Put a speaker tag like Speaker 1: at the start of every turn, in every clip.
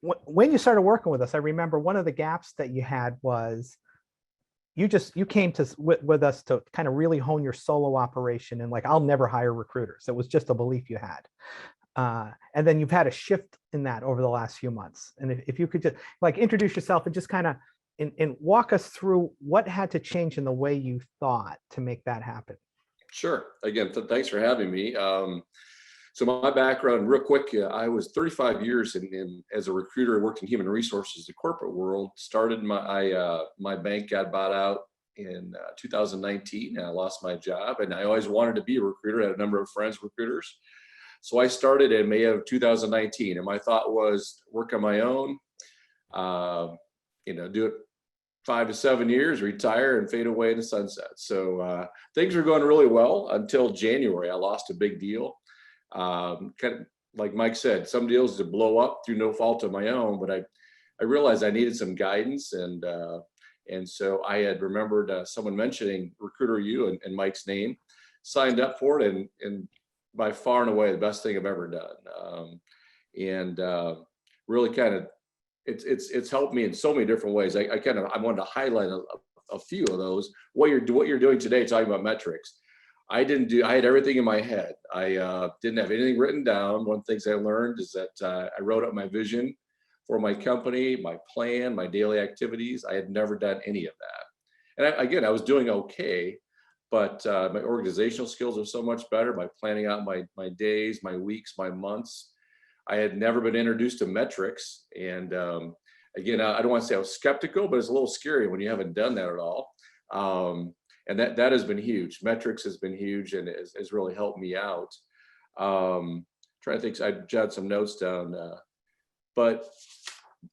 Speaker 1: when you started working with us, I remember one of the gaps that you had was you came with us to kind of really hone your solo operation, and like, I'll never hire recruiters. It was just a belief you had. And then you've had a shift in that over the last few months. And if you could just like introduce yourself and just kind of and walk us through what had to change in the way you thought to make that happen.
Speaker 2: Sure. Again, thanks for having me. So my background, real quick, I was 35 years as a recruiter. I worked in human resources, the corporate world. Started my bank got bought out in 2019, and I lost my job. And I always wanted to be a recruiter. I had a number of friends recruiters. So I started in May of 2019, and my thought was work on my own, do it 5 to 7 years, retire, and fade away in the sunset. So things were going really well until January. I lost a big deal. Kind of like Mike said, some deals to blow up through no fault of my own, but I realized I needed some guidance, and so I had remembered someone mentioning Recruiter U and Mike's name, signed up for it, and by far and away the best thing I've ever done. Really kind of it's helped me in so many different ways. I wanted to highlight a few of those. What you're doing today, talking about metrics. I had everything in my head. I didn't have anything written down. One of the things I learned is that I wrote up my vision for my company, my plan, my daily activities. I had never done any of that. And I was doing okay, but my organizational skills are so much better by planning out my days, my weeks, my months. I had never been introduced to metrics. And again, I don't want to say I was skeptical, but it's a little scary when you haven't done that at all. And that has been huge. Metrics has been huge and has really helped me out. Trying to think, I jotted some notes down. But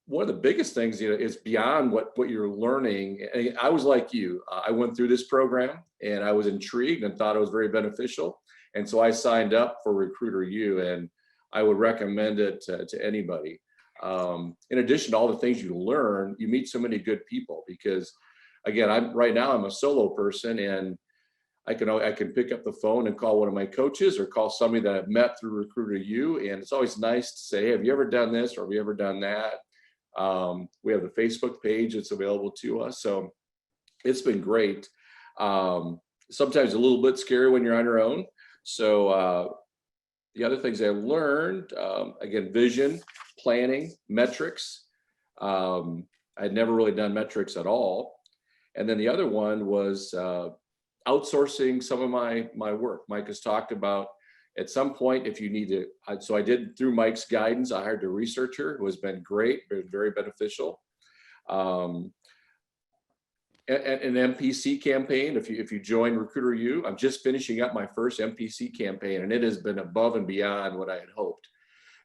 Speaker 2: one of the biggest things, is beyond what you're learning. And I was like you. I went through this program and I was intrigued and thought it was very beneficial. And so I signed up for Recruiter U, and I would recommend it to anybody. In addition to all the things you learn, you meet so many good people because, again, I'm a solo person, and I can pick up the phone and call one of my coaches or call somebody that I've met through Recruiter U. And it's always nice to say, hey, have you ever done this or have you ever done that? We have the Facebook page that's available to us. So it's been great. Sometimes a little bit scary when you're on your own. So the other things I learned, again, vision, planning, metrics. I'd never really done metrics at all. And then the other one was outsourcing some of my work. Mike has talked about at some point, if you need to, so I did through Mike's guidance, I hired a researcher who has been great, been very beneficial. An MPC campaign, if you join Recruiter U, I'm just finishing up my first MPC campaign, and it has been above and beyond what I had hoped.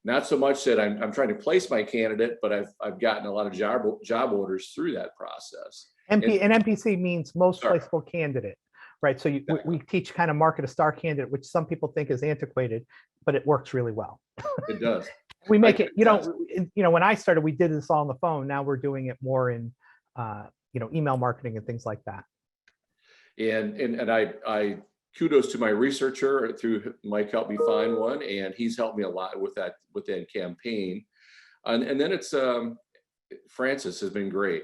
Speaker 2: Not so much that I'm trying to place my candidate, but I've gotten a lot of job orders through that process.
Speaker 1: And MPC means most placeable candidate, right? So we teach kind of market a star candidate, which some people think is antiquated, but it works really well.
Speaker 2: It does.
Speaker 1: We make it, when I started, we did this all on the phone. Now we're doing it more in, email marketing and things like that.
Speaker 2: And I kudos to my researcher through Mike helped me find one, and he's helped me a lot with that campaign. And then it's Francis has been great.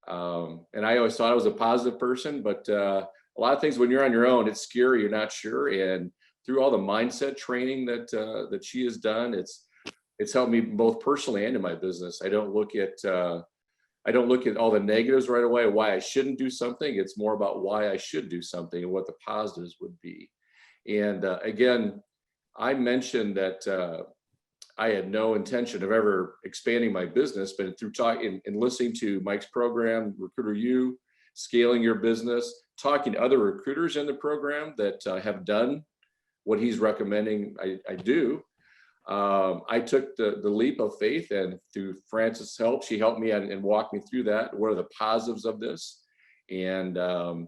Speaker 2: And I always thought I was a positive person, but a lot of things when you're on your own, it's scary, you're not sure. And through all the mindset training that she has done, it's helped me both personally and in my business. I don't look at all the negatives right away, why I shouldn't do something. It's more about why I should do something and what the positives would be. And again, I mentioned that I had no intention of ever expanding my business, but through talking and listening to Mike's program, Recruiter U, scaling your business, talking to other recruiters in the program that have done what he's recommending I do. I took the leap of faith, and through Frances' help, she helped me and walked me through that. What are the positives of this? And so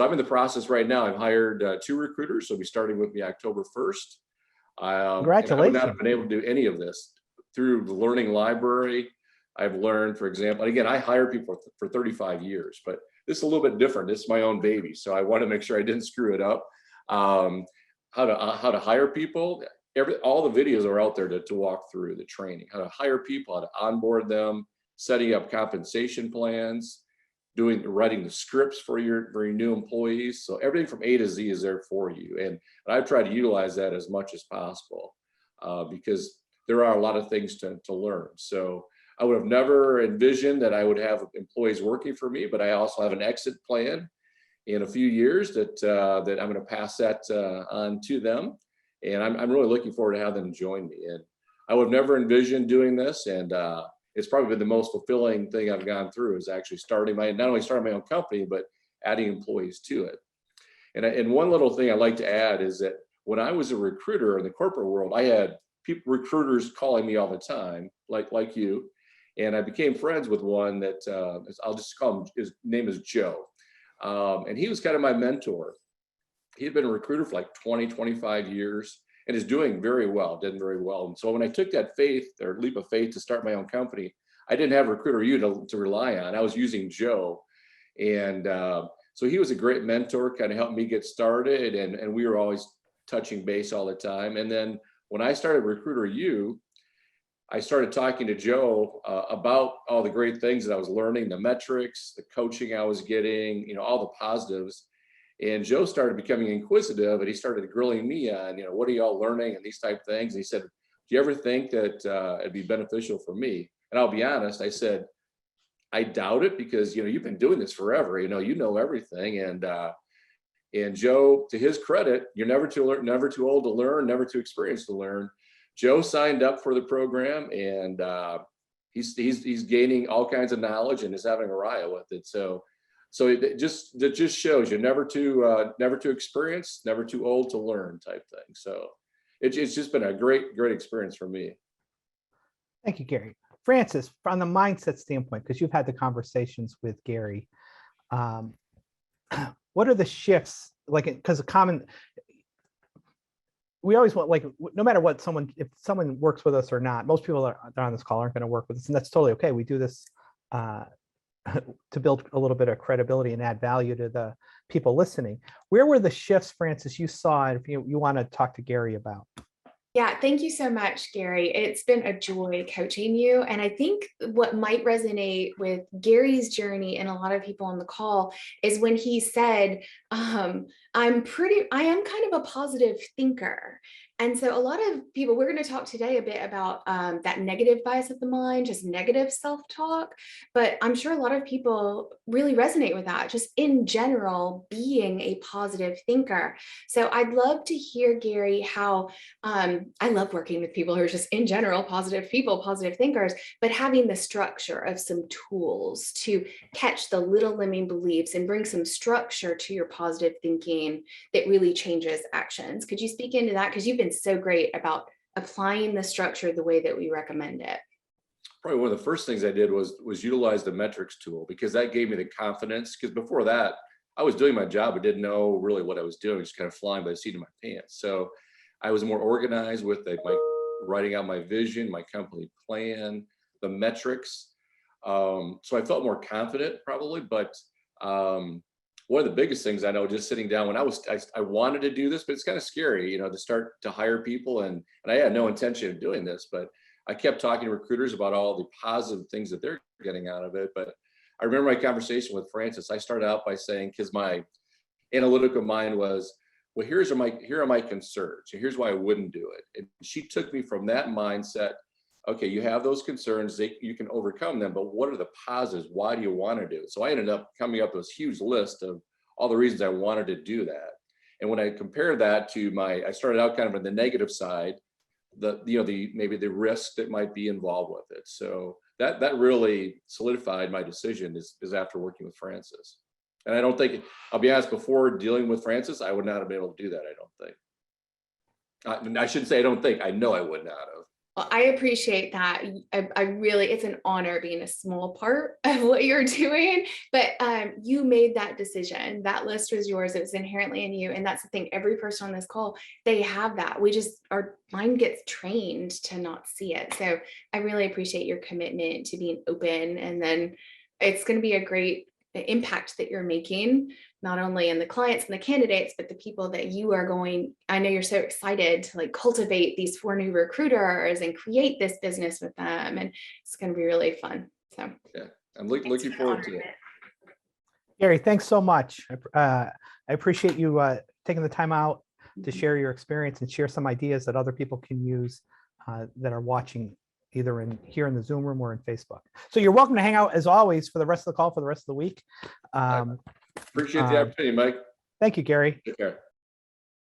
Speaker 2: I'm in the process right now. I've hired 2 recruiters. So they'll be starting with me October 1st.
Speaker 1: Congratulations.
Speaker 2: I would not have been able to do any of this through the learning library. I've learned, for example, again, I hire people for 35 years, but this is a little bit different. This is my own baby. So I want to make sure I didn't screw it up. How to hire people. all the videos are out there to walk through the training, how to hire people, how to onboard them, setting up compensation plans, writing the scripts for your new employees. So everything from A to Z is there for you. And I've tried to utilize that as much as possible because there are a lot of things to learn. So I would have never envisioned that I would have employees working for me, but I also have an exit plan in a few years that I'm going to pass that on to them. And I'm really looking forward to have them join me. And I would have never envisioned doing this. And it's probably been the most fulfilling thing I've gone through is actually not only starting my own company, but adding employees to it. And one little thing I like to add is that when I was a recruiter in the corporate world, I had recruiters calling me all the time, like you. And I became friends with one that I'll just call him, his name is Joe. And he was kind of my mentor. He had been a recruiter for like 20, 25 years and is doing very well, did very well. And so when I took that leap of faith to start my own company, I didn't have Recruiter U to rely on. I was using Joe. And so he was a great mentor, kind of helped me get started. And we were always touching base all the time. And then when I started Recruiter U, I started talking to Joe about all the great things that I was learning, the metrics, the coaching I was getting, all the positives. And Joe started becoming inquisitive and he started grilling me on, what are y'all learning and these type of things. And he said, do you ever think that it'd be beneficial for me? And I'll be honest, I said, I doubt it because, you've been doing this forever, you know everything. And Joe, to his credit, you're never too old to learn, never too experienced to learn. Joe signed up for the program and he's gaining all kinds of knowledge and is having a riot with it. So it just shows you're never too experienced, never too old to learn type thing. So it's just been a great experience for me.
Speaker 1: Thank you, Gary. Francis, from the mindset standpoint, because you've had the conversations with Gary, what are the shifts? Because we always want, no matter what if someone works with us or not, most people that are on this call aren't going to work with us, and that's totally okay. We do this to build a little bit of credibility and add value to the people listening. Where were the shifts, Francis, you saw, if you want to talk to Gary about?
Speaker 3: Yeah, thank you so much, Gary. It's been a joy coaching you. And I think what might resonate with Gary's journey and a lot of people on the call is when he said, I am kind of a positive thinker. And so a lot of people, we're going to talk today a bit about that negative bias of the mind, just negative self-talk. But I'm sure a lot of people really resonate with that, just in general, being a positive thinker. So I'd love to hear, Gary, how I love working with people who are just in general positive people, positive thinkers, but having the structure of some tools to catch the little limiting beliefs and bring some structure to your positive thinking that really changes actions. Could you speak into that? Because you've been so great about applying the structure the way that we recommend it.
Speaker 2: Probably one of the first things I did was utilize the metrics tool because that gave me the confidence. Because before that, I was doing my job, but didn't know really what I was doing, just kind of flying by the seat of my pants. So I was more organized with my writing out my vision, my company plan, the metrics. So I felt more confident probably, but one of the biggest things I know, just sitting down when I wanted to do this, but it's kind of scary, to start to hire people. And I had no intention of doing this, but I kept talking to recruiters about all the positive things that they're getting out of it. But I remember my conversation with Francis. I started out by saying, because my analytical mind was, well, here are my concerns, and here's why I wouldn't do it. And she took me from that mindset. Okay, you have those concerns, you can overcome them, but what are the positives? Why do you want to do it? So I ended up coming up with this huge list of all the reasons I wanted to do that. And when I compared that to I started out kind of on the negative side, maybe the risk that might be involved with it. So that really solidified my decision is after working with Francis. And I don't think, I'll be honest, before dealing with Francis, I would not have been able to do that, I don't think. I shouldn't say I don't think, I know I would not have.
Speaker 3: Well, I appreciate that. I really, it's an honor being a small part of what you're doing, but you made that decision. That list was yours. It was inherently in you. And that's the thing, every person on this call, they have that. Our mind gets trained to not see it. So I really appreciate your commitment to being open. And then it's going to be a great impact that you're making not only in the clients and the candidates, but the people that you are going. I know you're so excited to like cultivate these 4 new recruiters and create this business with them. And it's going to be really fun. So
Speaker 2: yeah, I'm looking forward to it.
Speaker 1: Gary, thanks so much. I appreciate you taking the time out to share your experience and share some ideas that other people can use that are watching either here in the Zoom room or in Facebook. So you're welcome to hang out as always for the rest of the call for the rest of the week.
Speaker 2: Appreciate the opportunity, Mike.
Speaker 1: Thank you, Gary.
Speaker 2: Take care.